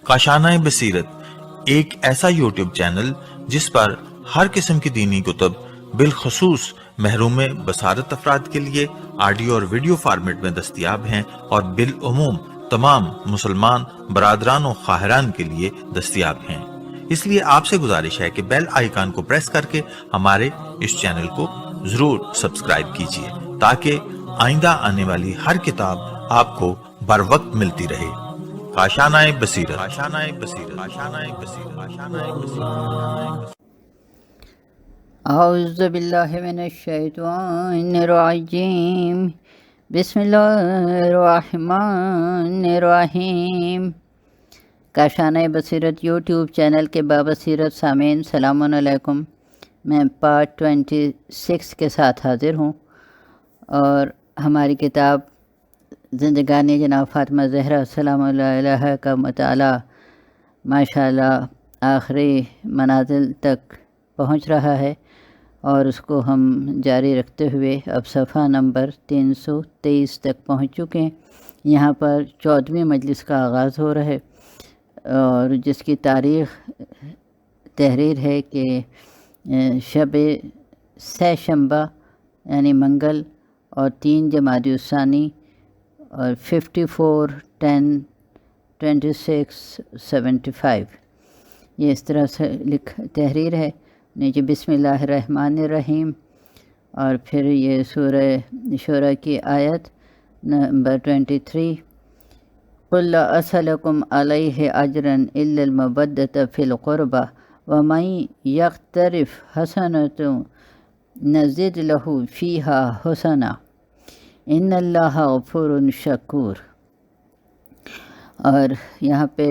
کاشانۂ بصیرت ایک ایسا یوٹیوب چینل جس پر ہر قسم کی دینی کتب بالخصوص محروم بصارت افراد کے لیے آڈیو اور ویڈیو فارمیٹ میں دستیاب ہیں اور بالعموم تمام مسلمان برادران و خواہران کے لیے دستیاب ہیں۔ اس لیے آپ سے گزارش ہے کہ بیل آئیکن کو پریس کر کے ہمارے اس چینل کو ضرور سبسکرائب کیجیے تاکہ آئندہ آنے والی ہر کتاب آپ کو بر وقت ملتی رہے۔ کاشانۂ بصیرت۔ اعوذ باللہ من الشیطان الرجیم، بسم اللہ الرحمن الرحیم۔ کاشانۂ بصیرت یوٹیوب چینل کے بابصیرت سامعین سلام علیکم۔ میں پارٹ 26 کے ساتھ حاضر ہوں، اور ہماری کتاب زندگانی جناب فاطمہ زہرا سلام اللہ علیہا کا مطالعہ ماشاءاللہ آخری منازل تک پہنچ رہا ہے، اور اس کو ہم جاری رکھتے ہوئے اب صفحہ نمبر 323 تک پہنچ چکے ہیں۔ یہاں پر 14ویں مجلس کا آغاز ہو رہا ہے، اور جس کی تاریخ تحریر ہے کہ شب سہ شنبہ یعنی منگل اور 3 جمادی الثانی اور 54/10/2675، یہ اس طرح سے تحریر ہے۔ نیچے بسم اللہ الرحمن الرحیم، اور پھر یہ سورہ شورى کی آیت نمبر 23، قُلْ لَا أَسْأَلُكُمْ عَلَيْهِ أَجْرًا إِلَّا الْمَوَدَّةَ فِي الْقُرْبَى وَمَن يَقْتَرِفْ حَسَنَةً نَزِدْ لَهُ فِيهَا حُسْنًا إِنَّ اللَّهَ غَفُورٌ شَكُورٌ۔ اور یہاں پہ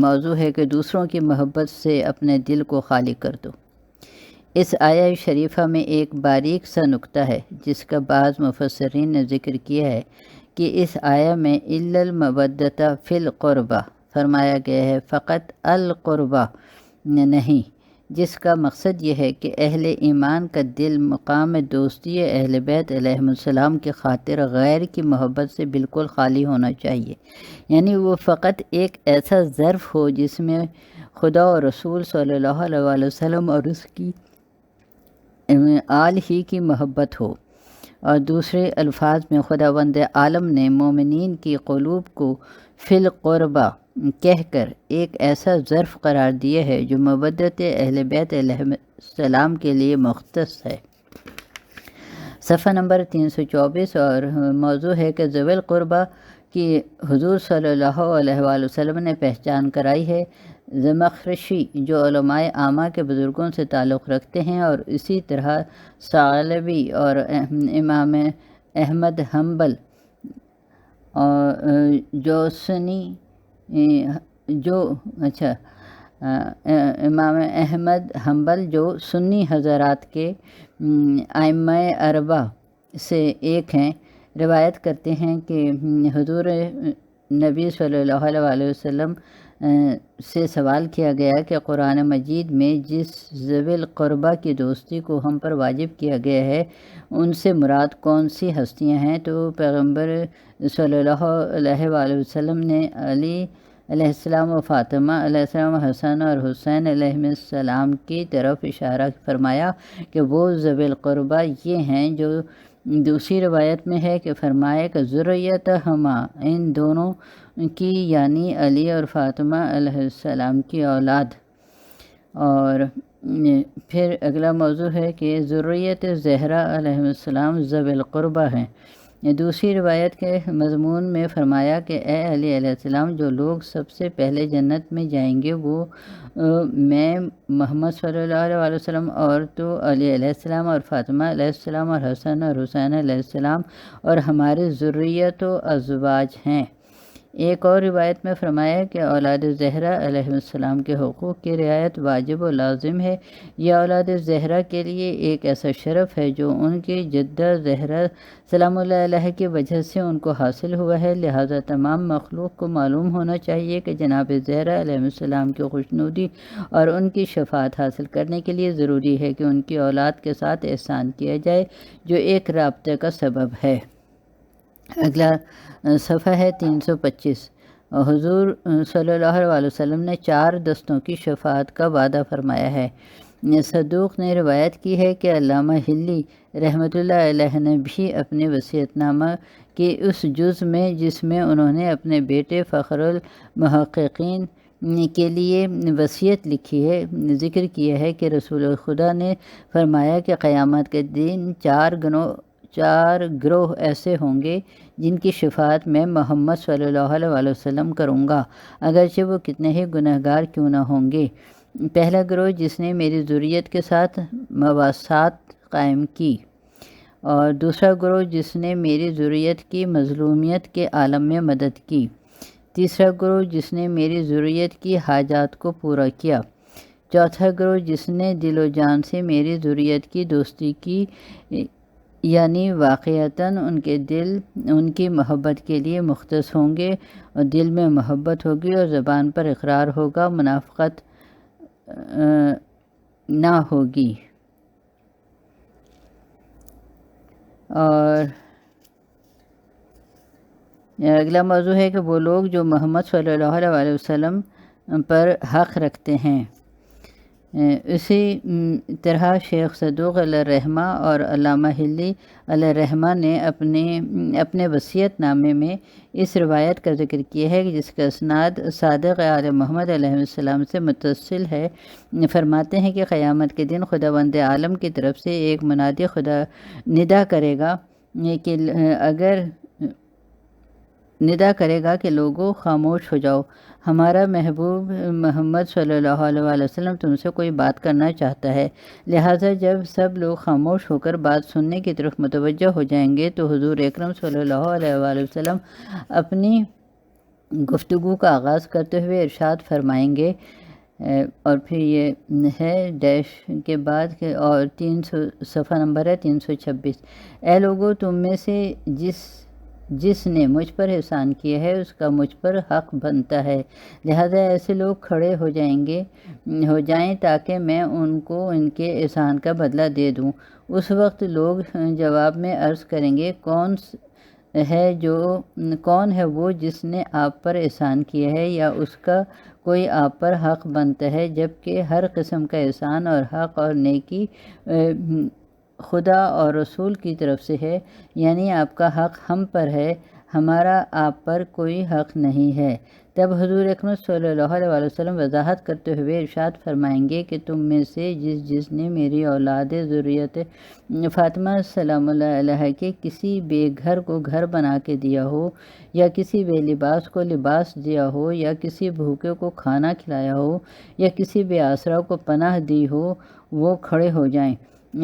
موضوع ہے کہ دوسروں کی محبت سے اپنے دل کو خالی کر دو۔ اس آیہ شریفہ میں ایک باریک سا نکتہ ہے جس کا بعض مفسرین نے ذکر کیا ہے کہ اس آیہ میں الا المودۃ فی القربہ فرمایا گیا ہے، فقط القربہ نہیں، جس کا مقصد یہ ہے کہ اہل ایمان کا دل مقام دوستی اہل بیت علیہم السلام کی خاطر غیر کی محبت سے بالکل خالی ہونا چاہیے، یعنی وہ فقط ایک ایسا ظرف ہو جس میں خدا اور رسول صلی اللہ علیہ وسلم اور اس کی آل ہی کی محبت ہو، اور دوسرے الفاظ میں خداوند عالم نے مومنین کی قلوب کو فی القربہ کہہ کر ایک ایسا ظرف قرار دیا ہے جو مودت اہل بیت علیہ السلام کے لیے مختص ہے۔ صفحہ نمبر 324، اور موضوع ہے کہ ذوی القربہ کی حضور صلی اللہ علیہ وآلہ وسلم نے پہچان کرائی ہے۔ زمخشری جو علماء عامہ کے بزرگوں سے تعلق رکھتے ہیں، اور اسی طرح ثعلبی اور امام احمد حنبل اور امام احمد حنبل جو سنی حضرات کے ائمہ اربعہ سے ایک ہیں، روایت کرتے ہیں کہ حضور نبی صلی اللہ علیہ وآلہ وسلم سے سوال کیا گیا کہ قرآن مجید میں جس ذوی القربہ کی دوستی کو ہم پر واجب کیا گیا ہے ان سے مراد کون سی ہستیاں ہیں، تو پیغمبر صلی اللہ علیہ وآلہ وسلم نے علی علیہ السلام و فاطمہ علیہ السلام، حسن اور حسین علیہ السلام کی طرف اشارہ فرمایا کہ وہ ذوی القربہ یہ ہیں جو دوسری روایت میں ہے کہ فرمایا کہ ذریت ہما، ان دونوں کی یعنی علی اور فاطمہ علیہ السلام کی اولاد۔ اور پھر اگلا موضوع ہے کہ ذریت زہرا علیہ السلام ذوی القربہ ہیں۔ دوسری روایت کے مضمون میں فرمایا کہ اے علی علیہ السلام، جو لوگ سب سے پہلے جنت میں جائیں گے وہ میں محمد صلی اللہ علیہ وسلم، اور تو علی علیہ السلام اور فاطمہ علیہ السلام اور حسن اور حسین علیہ السلام اور ہمارے ذریت و ازواج ہیں۔ ایک اور روایت میں فرمایا کہ اولاد زہرا علیہ السلام کے حقوق کی رعایت واجب و لازم ہے۔ یہ اولاد زہرا کے لیے ایک ایسا شرف ہے جو ان کی جدہ زہرا سلام اللہ علیہ کی وجہ سے ان کو حاصل ہوا ہے، لہٰذا تمام مخلوق کو معلوم ہونا چاہیے کہ جناب زہرا علیہ السلام کی خوشنودی اور ان کی شفاعت حاصل کرنے کے لیے ضروری ہے کہ ان کی اولاد کے ساتھ احسان کیا جائے جو ایک رابطے کا سبب ہے۔ اگلا صفحہ ہے 325۔ حضور صلی اللہ علیہ وسلم نے 4 دستوں کی شفاعت کا وعدہ فرمایا ہے۔ صدوق نے روایت کی ہے کہ علامہ ہلی رحمۃ اللہ علیہ نے بھی اپنے وصیت نامہ کے اس جز میں جس میں انہوں نے اپنے بیٹے فخر المحققین کے لیے وصیت لکھی ہے، ذکر کیا ہے کہ رسول خدا نے فرمایا کہ قیامت کے دن 4 گروہ ایسے ہوں گے جن کی شفاعت میں محمد صلی اللہ علیہ وسلم کروں گا، اگرچہ وہ کتنے ہی گنہگار کیوں نہ ہوں گے۔ پہلا گروہ جس نے میری ذریت کے ساتھ مواصلات قائم کی، اور دوسرا گروہ جس نے میری ذریت کی مظلومیت کے عالم میں مدد کی، تیسرا گروہ جس نے میری ذریت کی حاجات کو پورا کیا، چوتھا گروہ جس نے دل و جان سے میری ذریت کی دوستی کی، یعنی واقعتاً ان کے دل ان کی محبت کے لیے مختص ہوں گے اور دل میں محبت ہوگی اور زبان پر اقرار ہوگا، منافقت نہ ہوگی۔ اور اگلا موضوع ہے کہ وہ لوگ جو محمد صلی اللہ علیہ وسلم پر حق رکھتے ہیں۔ اسی طرح شیخ صدوق علیہ الرحمہ اور علامہ ہلی علیہ الرحمہ نے اپنے وصیت نامے میں اس روایت کا ذکر کیا ہے جس کا اسناد صادق آل محمد علیہ السلام سے متصل ہے۔ فرماتے ہیں کہ قیامت کے دن خداوند عالم کی طرف سے ایک منادی خدا ندا کرے گا کہ لوگوں خاموش ہو جاؤ، ہمارا محبوب محمد صلی اللہ علیہ وسلم تم سے کوئی بات کرنا چاہتا ہے۔ لہٰذا جب سب لوگ خاموش ہو کر بات سننے کی طرف متوجہ ہو جائیں گے تو حضور اکرم صلی اللہ علیہ وسلم اپنی گفتگو کا آغاز کرتے ہوئے ارشاد فرمائیں گے، اور پھر یہ ہے ڈیش کے بعد اور 300 صفحہ نمبر ہے 326۔ اے لوگو، تم میں سے جس نے مجھ پر احسان کیا ہے اس کا مجھ پر حق بنتا ہے، لہذا ایسے لوگ کھڑے ہو جائیں تاکہ میں ان کو ان کے احسان کا بدلہ دے دوں۔ اس وقت لوگ جواب میں عرض کریں گے، کون ہے وہ جس نے آپ پر احسان کیا ہے یا اس کا کوئی آپ پر حق بنتا ہے، جبکہ ہر قسم کا احسان اور حق اور نیکی خدا اور رسول کی طرف سے ہے، یعنی آپ کا حق ہم پر ہے، ہمارا آپ پر کوئی حق نہیں ہے۔ تب حضور اکرم صلی اللہ علیہ وسلم وضاحت کرتے ہوئے ارشاد فرمائیں گے کہ تم میں سے جس نے میری اولاد ذریت فاطمہ سلام اللہ علیہ کے کسی بے گھر کو گھر بنا کے دیا ہو، یا کسی بے لباس کو لباس دیا ہو، یا کسی بھوکے کو کھانا کھلایا ہو، یا کسی بے آسرا کو پناہ دی ہو، وہ کھڑے ہو جائیں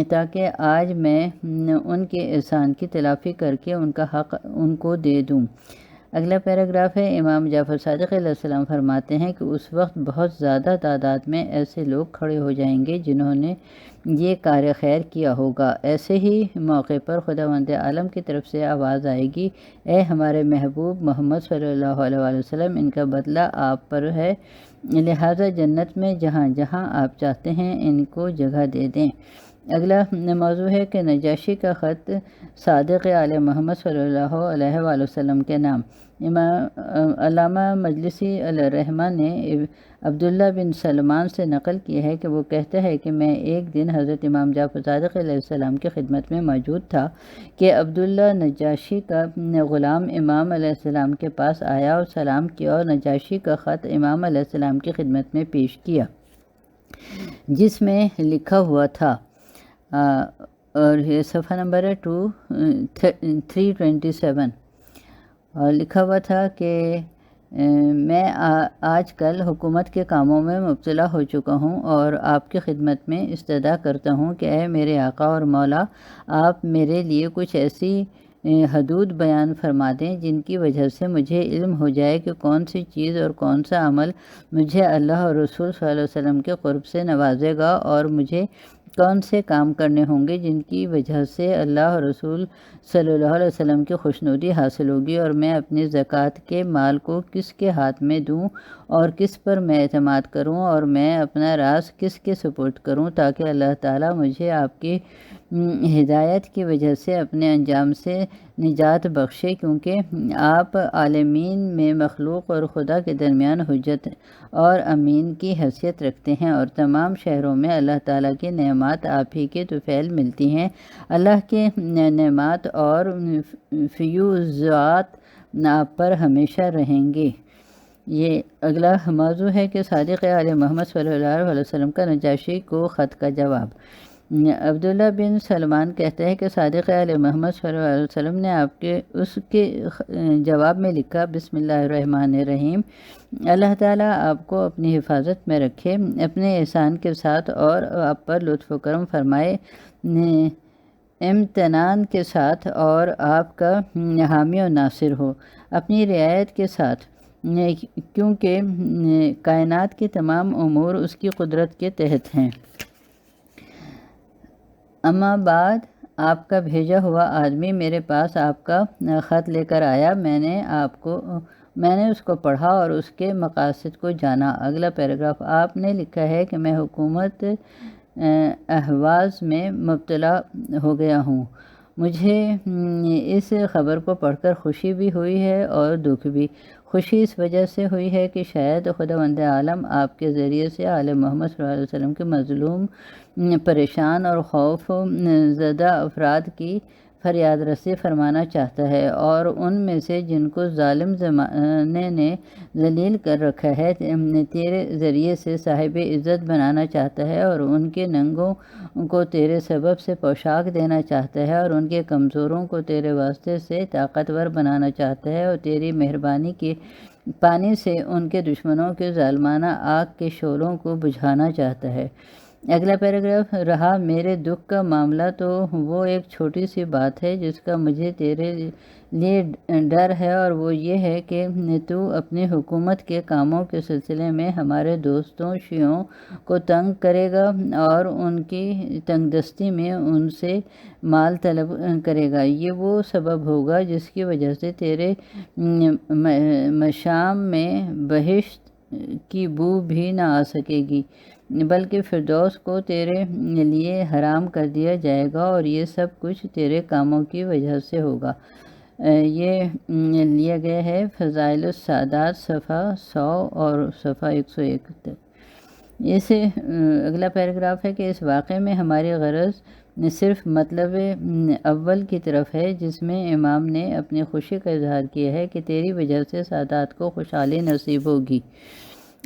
تاکہ آج میں ان کے احسان کی تلافی کر کے ان کا حق ان کو دے دوں۔ اگلا پیراگراف ہے، امام جعفر صادق علیہ السلام فرماتے ہیں کہ اس وقت بہت زیادہ تعداد میں ایسے لوگ کھڑے ہو جائیں گے جنہوں نے یہ کار خیر کیا ہوگا۔ ایسے ہی موقع پر خداوند عالم کی طرف سے آواز آئے گی، اے ہمارے محبوب محمد صلی اللہ علیہ وسلم، ان کا بدلہ آپ پر ہے، لہٰذا جنت میں جہاں جہاں آپ چاہتے ہیں ان کو جگہ دے دیں۔ اگلا موضوع ہے کہ نجاشی کا خط صادق آل محمد صلی اللہ علیہ وسلم کے نام۔ علامہ مجلسی علیہ الرحمہ نے عبداللہ بن سلمان سے نقل کی ہے کہ وہ کہتا ہے کہ میں ایک دن حضرت امام جعفر صادق علیہ السلام کی خدمت میں موجود تھا کہ عبداللہ نجاشی کا غلام امام علیہ السلام کے پاس آیا اور سلام کیا اور نجاشی کا خط امام علیہ السلام کی خدمت میں پیش کیا، جس میں لکھا ہوا تھا، اور یہ صفحہ نمبر ہے 327، اور لکھا ہوا تھا کہ میں آج کل حکومت کے کاموں میں مبتلا ہو چکا ہوں اور آپ کی خدمت میں استدعا کرتا ہوں کہ اے میرے آقا اور مولا، آپ میرے لیے کچھ ایسی حدود بیان فرما دیں جن کی وجہ سے مجھے علم ہو جائے کہ کون سی چیز اور کون سا عمل مجھے اللہ اور رسول صلی اللہ علیہ وسلم کے قرب سے نوازے گا، اور مجھے کون سے کام کرنے ہوں گے جن کی وجہ سے اللہ اور رسول صلی اللہ علیہ وسلم کی خوشنودی حاصل ہوگی، اور میں اپنی زکوٰۃ کے مال کو کس کے ہاتھ میں دوں اور کس پر میں اعتماد کروں، اور میں اپنا راز کس کے سپرد کروں تاکہ اللہ تعالیٰ مجھے آپ کی ہدایت کی وجہ سے اپنے انجام سے نجات بخشے، کیونکہ آپ عالمین میں مخلوق اور خدا کے درمیان حجت اور امین کی حیثیت رکھتے ہیں، اور تمام شہروں میں اللہ تعالیٰ کی نعمات آپ ہی کے طفیل ملتی ہیں۔ اللہ کے نعمات اور فیوزات آپ پر ہمیشہ رہیں گے۔ یہ اگلا موضوع ہے کہ صادق آل محمد صلی اللہ علیہ وسلم کا نجاشی کو خط کا جواب۔ عبداللہ بن سلمان کہتے ہیں کہ صادق آل محمد صلی اللہ علیہ وسلم نے اس کے جواب میں لکھا، بسم اللہ الرحمن الرحیم، اللہ تعالیٰ آپ کو اپنی حفاظت میں رکھے، اپنے احسان کے ساتھ اور آپ پر لطف و کرم فرمائے، امتنان کے ساتھ اور آپ کا حامی و ناصر ہو، اپنی رعایت کے ساتھ، کیونکہ کائنات کے تمام امور اس کی قدرت کے تحت ہیں۔ اما بعد، آپ کا بھیجا ہوا آدمی میرے پاس آپ کا خط لے کر آیا، میں نے اس کو پڑھا اور اس کے مقاصد کو جانا۔ اگلا پیراگراف، آپ نے لکھا ہے کہ میں حکومت اہواز میں مبتلا ہو گیا ہوں۔ مجھے اس خبر کو پڑھ کر خوشی بھی ہوئی ہے اور دکھ بھی۔ خوشی اس وجہ سے ہوئی ہے کہ شاید خداوند عالم آپ کے ذریعے سے آل محمد صلی اللہ علیہ وسلم کے مظلوم، پریشان اور خوف زدہ افراد کی فریاد رسی فرمانا چاہتا ہے، اور ان میں سے جن کو ظالم زمانے نے ذلیل کر رکھا ہے تیرے ذریعے سے صاحب عزت بنانا چاہتا ہے، اور ان کے ننگوں کو تیرے سبب سے پوشاک دینا چاہتا ہے، اور ان کے کمزوروں کو تیرے واسطے سے طاقتور بنانا چاہتا ہے، اور تیری مہربانی کے پانی سے ان کے دشمنوں کے ظالمانہ آگ کے شعلوں کو بجھانا چاہتا ہے۔ اگلا پیراگراف، رہا میرے دکھ کا معاملہ تو وہ ایک چھوٹی سی بات ہے جس کا مجھے تیرے لیے ڈر ہے، اور وہ یہ ہے کہ تو اپنی حکومت کے کاموں کے سلسلے میں ہمارے دوستوں شیعوں کو تنگ کرے گا اور ان کی تنگ دستی میں ان سے مال طلب کرے گا۔ یہ وہ سبب ہوگا جس کی وجہ سے تیرے مشام میں بہشت کی بو بھی نہ آ سکے گی، بلکہ فردوس کو تیرے لیے حرام کر دیا جائے گا، اور یہ سب کچھ تیرے کاموں کی وجہ سے ہوگا۔ یہ لیا گیا ہے فضائل السادات صفحہ 100 اور صفحہ 101 تک۔ اگلا پیراگراف ہے کہ اس واقعے میں ہماری غرض صرف مطلب اول کی طرف ہے، جس میں امام نے اپنی خوشی کا اظہار کیا ہے کہ تیری وجہ سے سادات کو خوشحالی نصیب ہوگی۔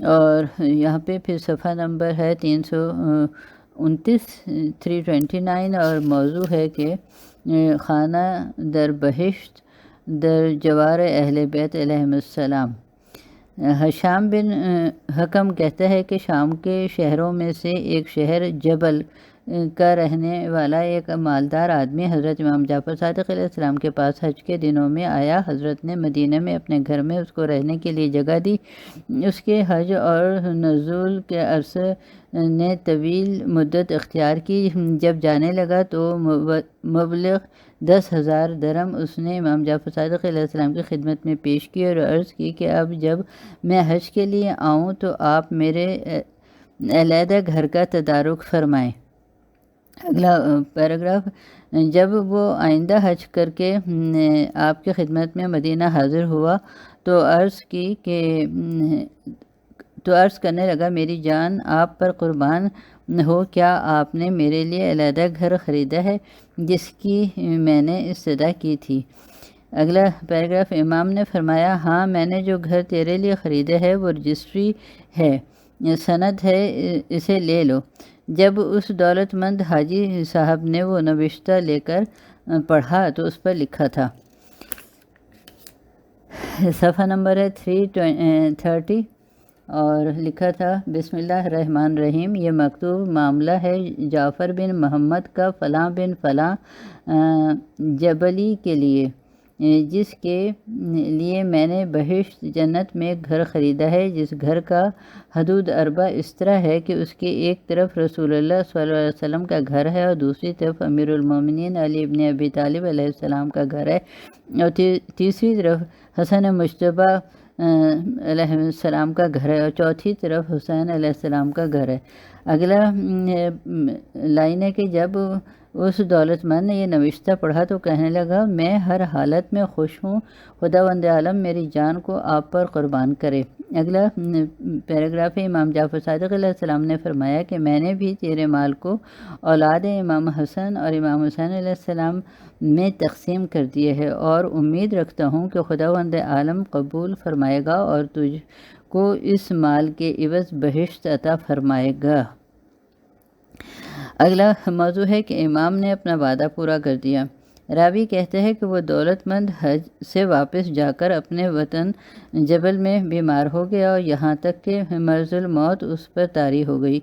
اور یہاں پہ پھر صفحہ نمبر ہے 329 329، اور موضوع ہے کہ خانہ در بہشت در جوار اہل بیت علیہم السلام۔ ہشام بن حکم کہتا ہے کہ شام کے شہروں میں سے ایک شہر جبل کا رہنے والا ایک مالدار آدمی حضرت امام جعفر صادق علیہ السلام کے پاس حج کے دنوں میں آیا۔ حضرت نے مدینہ میں اپنے گھر میں اس کو رہنے کے لیے جگہ دی۔ اس کے حج اور نزول کے عرصے نے طویل مدت اختیار کی۔ جب جانے لگا تو مبلغ 10,000 درم اس نے امام جعفر صادق علیہ السلام کی خدمت میں پیش کی اور عرض کی کہ اب جب میں حج کے لیے آؤں تو آپ میرے علیحدہ گھر کا تدارک فرمائیں۔ اگلا پیراگراف، جب وہ آئندہ حج کر کے آپ کی خدمت میں مدینہ حاضر ہوا تو عرض کرنے لگا، میری جان آپ پر قربان ہو، کیا آپ نے میرے لیے علیحدہ گھر خریدا ہے جس کی میں نے استدعا کی تھی؟ اگلا پیراگراف، امام نے فرمایا، ہاں، میں نے جو گھر تیرے لیے خریدا ہے وہ رجسٹری ہے، سند ہے، اسے لے لو۔ جب اس دولت مند حاجی صاحب نے وہ نوشتہ لے کر پڑھا تو اس پر لکھا تھا، صفحہ نمبر ہے 330، اور لکھا تھا، بسم اللہ الرحمن الرحیم، یہ مکتوب معاملہ ہے جعفر بن محمد کا فلاں بن فلاں جبلی کے لیے، جس کے لیے میں نے بہشت جنت میں ایک گھر خریدا ہے، جس گھر کا حدود اربع اس طرح ہے کہ اس کے ایک طرف رسول اللہ صلی اللہ علیہ وسلم کا گھر ہے اور دوسری طرف امیر المومنین علی بن ابی طالب علیہ السلام کا گھر ہے، اور تیسری طرف حسن مجتبیٰ علیہ السلام کا گھر ہے، اور چوتھی طرف حسین علیہ السلام کا گھر ہے۔ اگلا لائن ہے کہ جب اس دولت مند نے یہ نوشتہ پڑھا تو کہنے لگا، میں ہر حالت میں خوش ہوں، خداوند عالم میری جان کو آپ پر قربان کرے۔ اگلا پیراگراف ہے، امام جعفر صادق علیہ السلام نے فرمایا کہ میں نے بھی تیرے مال کو اولاد امام حسن اور امام حسین علیہ السلام میں تقسیم کر دیے ہے، اور امید رکھتا ہوں کہ خداوند عالم قبول فرمائے گا اور تجھ کو اس مال کے عوض بہشت عطا فرمائے گا۔ اگلا موضوع ہے کہ امام نے اپنا وعدہ پورا کر دیا۔ راوی کہتے ہیں کہ وہ دولت مند حج سے واپس جا کر اپنے وطن جبل میں بیمار ہو گیا، اور یہاں تک کہ مرض الموت اس پر طاری ہو گئی۔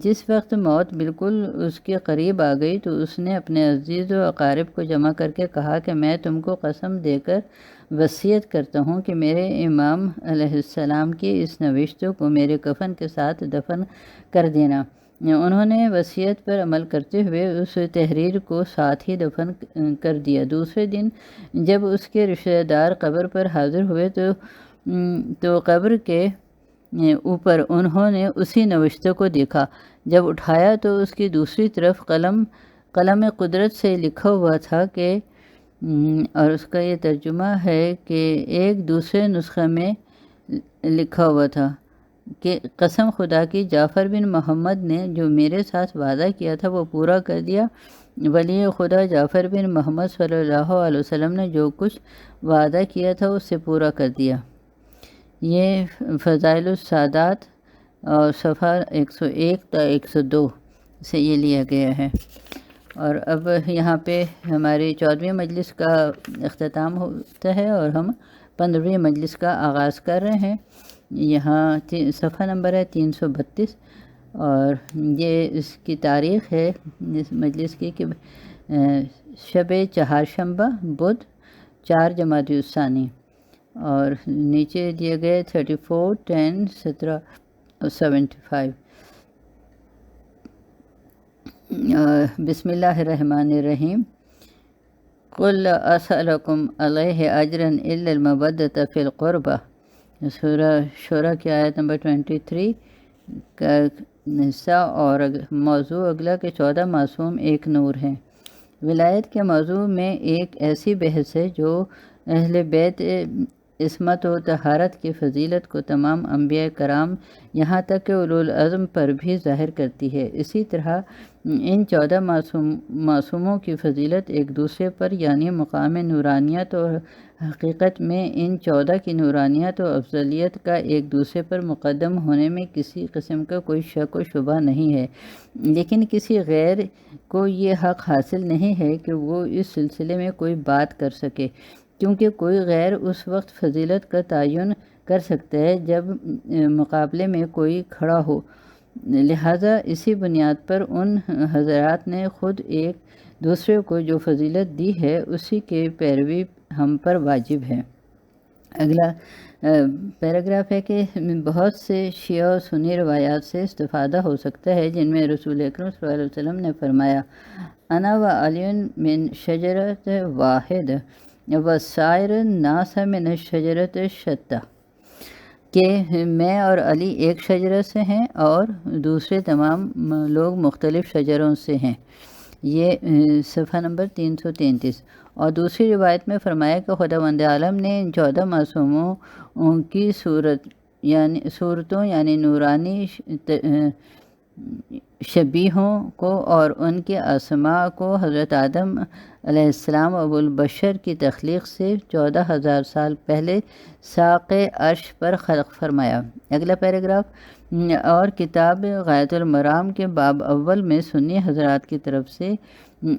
جس وقت موت بالکل اس کے قریب آ گئی تو اس نے اپنے عزیز و اقارب کو جمع کر کے کہا کہ میں تم کو قسم دے کر وصیت کرتا ہوں کہ میرے امام علیہ السلام کی اس نوشت کو میرے کفن کے ساتھ دفن کر دینا۔ انہوں نے وصیت پر عمل کرتے ہوئے اس تحریر کو ساتھ ہی دفن کر دیا۔ دوسرے دن جب اس کے رشتہ دار قبر پر حاضر ہوئے تو قبر کے اوپر انہوں نے اسی نوشتہ کو دیکھا۔ جب اٹھایا تو اس کی دوسری طرف قلم قدرت سے لکھا ہوا تھا کہ، اور اس کا یہ ترجمہ ہے کہ ایک دوسرے نسخے میں لکھا ہوا تھا کہ قسم خدا کی، جعفر بن محمد نے جو میرے ساتھ وعدہ کیا تھا وہ پورا کر دیا۔ ولی خدا جعفر بن محمد صلی اللہ علیہ وسلم نے جو کچھ وعدہ کیا تھا اسے پورا کر دیا۔ یہ فضائل السادات اور صفحہ 101 تا 102 سے یہ لیا گیا ہے۔ اور اب یہاں پہ ہماری 14ویں مجلس کا اختتام ہوتا ہے اور ہم 15ویں مجلس کا آغاز کر رہے ہیں۔ یہاں صفحہ نمبر ہے 332، اور یہ اس کی تاریخ ہے اس مجلس کی کہ شب چہارشنبہ بدھ 4 جمادی الثانی، اور نیچے دیے گئے 34-10-17-75۔ بسم اللہ الرحمن الرحیم۔ قُلْ لَا أَسْأَلُكُمْ عَلَيْهِ أَجْرًا إِلَّا الْمَوَدَّةَ فِي الْقُرْبَى۔ سورہ شورہ کی آیت نمبر 23 کا حصہ، اور موضوع اگلا کہ 14 معصوم ایک نور ہیں۔ ولایت کے موضوع میں ایک ایسی بحث ہے جو اہل بیت عصمت و طہارت کی فضیلت کو تمام انبیاء کرام یہاں تک کہ اولو العزم پر بھی ظاہر کرتی ہے۔ اسی طرح ان 14 معصوموں کی فضیلت ایک دوسرے پر، یعنی مقام نورانیت اور حقیقت میں ان 14 کی نورانیت و افضلیت کا ایک دوسرے پر مقدم ہونے میں کسی قسم کا کوئی شک و شبہ نہیں ہے، لیکن کسی غیر کو یہ حق حاصل نہیں ہے کہ وہ اس سلسلے میں کوئی بات کر سکے، کیونکہ کوئی غیر اس وقت فضیلت کا تعین کر سکتا ہے جب مقابلے میں کوئی کھڑا ہو۔ لہٰذا اسی بنیاد پر ان حضرات نے خود ایک دوسرے کو جو فضیلت دی ہے اسی کی پیروی ہم پر واجب ہے۔ اگلا پیراگراف ہے کہ بہت سے شیعہ و سنی روایات سے استفادہ ہو سکتا ہے، جن میں رسول اکرم صلی اللہ علیہ وسلم نے فرمایا، انا و علی من شجرۃ واحد وسائر الناس من الشجرۃ شتیٰ، کہ میں اور علی ایک شجرہ سے ہیں اور دوسرے تمام لوگ مختلف شجروں سے ہیں۔ یہ صفحہ نمبر 333۔ اور دوسری روایت میں فرمایا کہ خداوند عالم نے ان 14 معصوموں کی صورتوں یعنی نورانی شبیہوں کو اور ان کے اسماء کو حضرت آدم علیہ السلام ابو البشر کی تخلیق سے 14,000 سال پہلے ساق عرش پر خلق فرمایا۔ اگلا پیراگراف، اور کتاب غایۃ المرام کے باب اول میں سنی حضرات کی طرف سے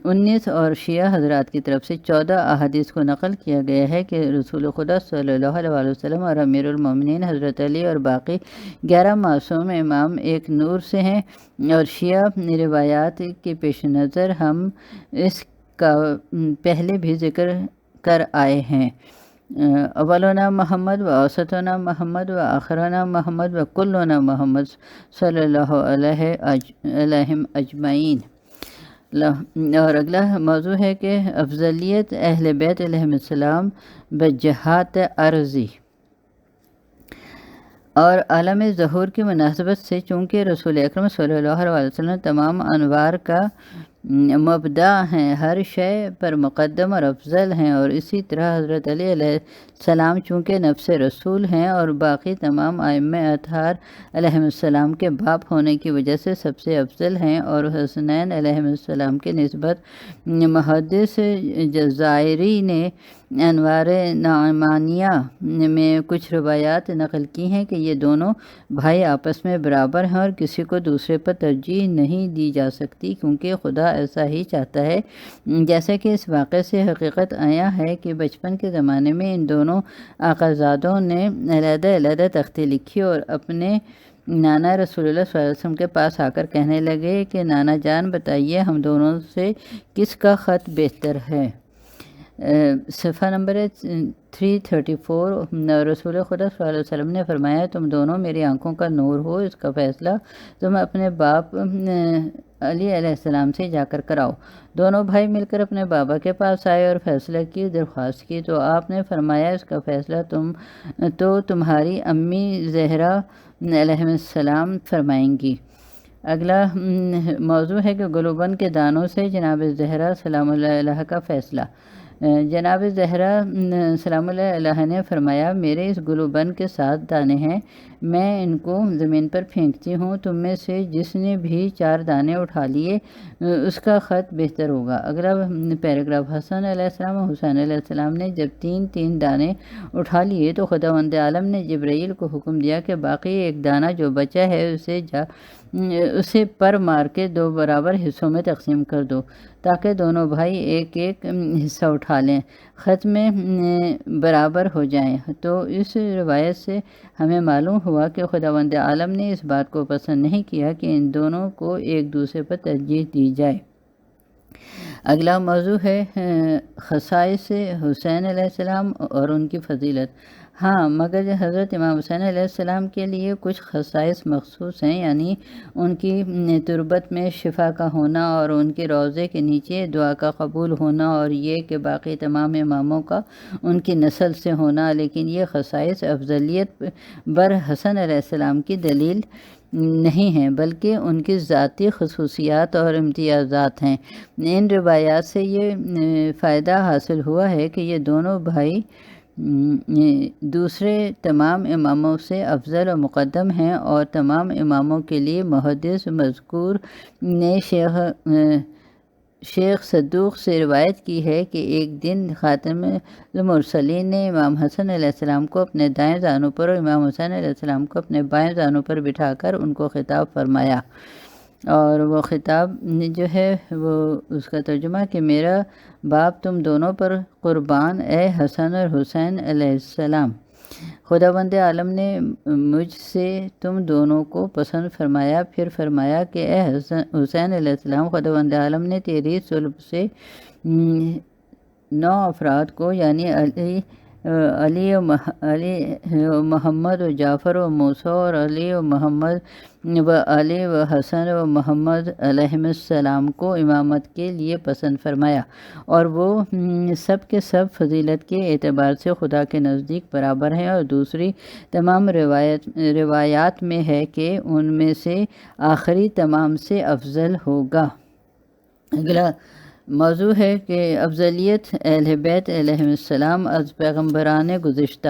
19 اور شیعہ حضرات کی طرف سے 14 احادیث کو نقل کیا گیا ہے کہ رسول خدا صلی اللہ علیہ وسلم اور امیر المومنین حضرت علی اور باقی 11 معصوم امام ایک نور سے ہیں، اور شیعہ روایات کے پیش نظر ہم اس کا پہلے بھی ذکر کر آئے ہیں۔ اولنا محمد و اوسطنا محمد و آخرنا محمد و کلنا محمد صلی اللہ علیہ اجمعین۔ اور اگلا موضوع ہے کہ افضلیت اہل بیت علیہم السلام بجہات ارضی۔ اور عالم ظہور کی مناسبت سے چونکہ رسول اکرم صلی اللہ علیہ وسلم تمام انوار کا مبدا ہیں، ہر شے پر مقدم اور افضل ہیں، اور اسی طرح حضرت علی علیہ السلام چونکہ نفس رسول ہیں اور باقی تمام ائمہ اطہار علیہم السلام کے باپ ہونے کی وجہ سے سب سے افضل ہیں، اور حسنین علیہم السلام کے نسبت محدث جزائری نے انوار نعمانیہ میں کچھ روایات نقل کی ہیں کہ یہ دونوں بھائی آپس میں برابر ہیں اور کسی کو دوسرے پر ترجیح نہیں دی جا سکتی، کیونکہ خدا ایسا ہی چاہتا ہے۔ جیسے کہ اس واقعے سے حقیقت آیا ہے کہ بچپن کے زمانے میں ان دونوں آقازادوں نے علیحدہ علیحدہ تختی لکھی اور اپنے نانا رسول اللہ صلی اللہ علیہ وسلم کے پاس آ کر کہنے لگے کہ نانا جان بتائیے ہم دونوں سے کس کا خط بہتر ہے۔ صفحہ نمبر 334۔ رسول خدا صلی اللہ علیہ وسلم نے فرمایا تم دونوں میری آنکھوں کا نور ہو، اس کا فیصلہ تم اپنے باپ علی علیہ السلام سے جا کر کراؤ۔ دونوں بھائی مل کر اپنے بابا کے پاس آئے اور فیصلہ کی درخواست کی تو آپ نے فرمایا اس کا فیصلہ تمہاری امی زہرا علیہ السلام فرمائیں گی۔ اگلا موضوع ہے کہ گلوبن کے دانوں سے جناب زہرا سلام اللہ علیہ کا فیصلہ۔ جناب زہرا سلام اللہ علیہ نے فرمایا میرے اس گلوبن کے 7 دانے ہیں، میں ان کو زمین پر پھینکتی ہوں، تم میں سے جس نے بھی 4 دانے اٹھا لیے اس کا خط بہتر ہوگا۔ اگلا پیراگراف، حسن علیہ السلام اور حسین علیہ السلام نے جب 3 دانے اٹھا لیے تو خداوند عالم نے جبرائیل کو حکم دیا کہ باقی 1 دانہ جو بچا ہے اسے پر مار کے 2 برابر حصوں میں تقسیم کر دو تاکہ دونوں بھائی ایک حصہ اٹھا لیں، خط میں برابر ہو جائیں۔ تو اس روایت سے ہمیں معلوم ہوا کہ خداوند عالم نے اس بات کو پسند نہیں کیا کہ ان دونوں کو ایک دوسرے پر ترجیح دی جائے۔ اگلا موضوع ہے خصائص حسین علیہ السلام اور ان کی فضیلت۔ ہاں، مگر حضرت امام حسین علیہ السلام کے لیے کچھ خصائص مخصوص ہیں، یعنی ان کی تربت میں شفا کا ہونا اور ان کے روضے کے نیچے دعا کا قبول ہونا، اور یہ کہ باقی تمام اماموں کا ان کی نسل سے ہونا، لیکن یہ خصائص افضلیت بر حسن علیہ السلام کی دلیل نہیں ہیں بلکہ ان کی ذاتی خصوصیات اور امتیازات ہیں۔ ان روایات سے یہ فائدہ حاصل ہوا ہے کہ یہ دونوں بھائی دوسرے تمام اماموں سے افضل و مقدم ہیں، اور تمام اماموں کے لیے محدث مذکور نے شیخ صدوق سے روایت کی ہے کہ ایک دن خاتم المرسلین نے امام حسن علیہ السلام کو اپنے دائیں زانو پر اور امام حسین علیہ السلام کو اپنے بائیں زانو پر بٹھا کر ان کو خطاب فرمایا، اور وہ خطاب جو ہے وہ اس کا ترجمہ کہ میرا باپ تم دونوں پر قربان اے حسن اور حسین علیہ السلام، خداوند عالم نے مجھ سے تم دونوں کو پسند فرمایا۔ پھر فرمایا کہ اے حسین علیہ السلام، خداوند عالم نے تیری صلب سے 9 افراد کو یعنی علی و محمد و جعفر و موسیٰ اور علی و محمد و علی و حسن و محمد علیہم السلام کو امامت کے لیے پسند فرمایا، اور وہ سب کے سب فضیلت کے اعتبار سے خدا کے نزدیک برابر ہیں، اور دوسری تمام روایات میں ہے کہ ان میں سے آخری تمام سے افضل ہوگا۔ اگلا موضوع ہے کہ افضلیت اہل بیت علیہم السلام از پیغمبران گزشتہ۔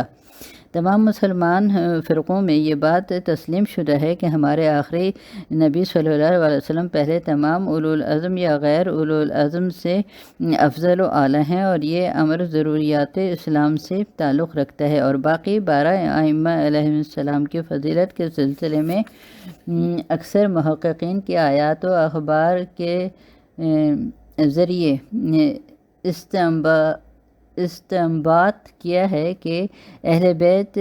تمام مسلمان فرقوں میں یہ بات تسلیم شدہ ہے کہ ہمارے آخری نبی صلی اللہ علیہ وسلم پہلے تمام اولو العزم یا غیر اولو العزم سے افضل و اعلیٰ ہیں، اور یہ امر ضروریات اسلام سے تعلق رکھتا ہے، اور باقی 12 ائمہ علیہم السلام کی فضیلت کے سلسلے میں اکثر محققین کی آیات و اخبار کے ذریعے استنباط کیا ہے کہ اہل بیت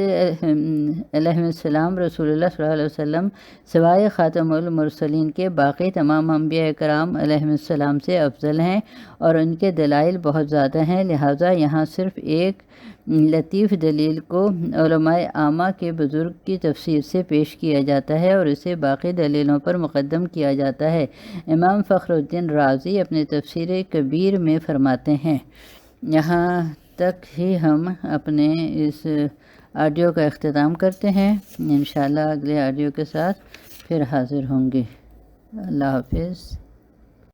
علیہ السلام رسول اللہ صلی اللہ علیہ وسلم سوائے خاتم المرسلین کے باقی تمام انبیاء کرام علیہ السلام سے افضل ہیں، اور ان کے دلائل بہت زیادہ ہیں، لہٰذا یہاں صرف ایک لطیف دلیل کو علماء عامہ کے بزرگ کی تفسیر سے پیش کیا جاتا ہے اور اسے باقی دلیلوں پر مقدم کیا جاتا ہے۔ امام فخر الدین رازی اپنے تفسیر کبیر میں فرماتے ہیں۔ یہاں تک ہی ہم اپنے اس آڈیو کا اختتام کرتے ہیں، انشاءاللہ اگلے آڈیو کے ساتھ پھر حاضر ہوں گے۔ اللہ حافظ۔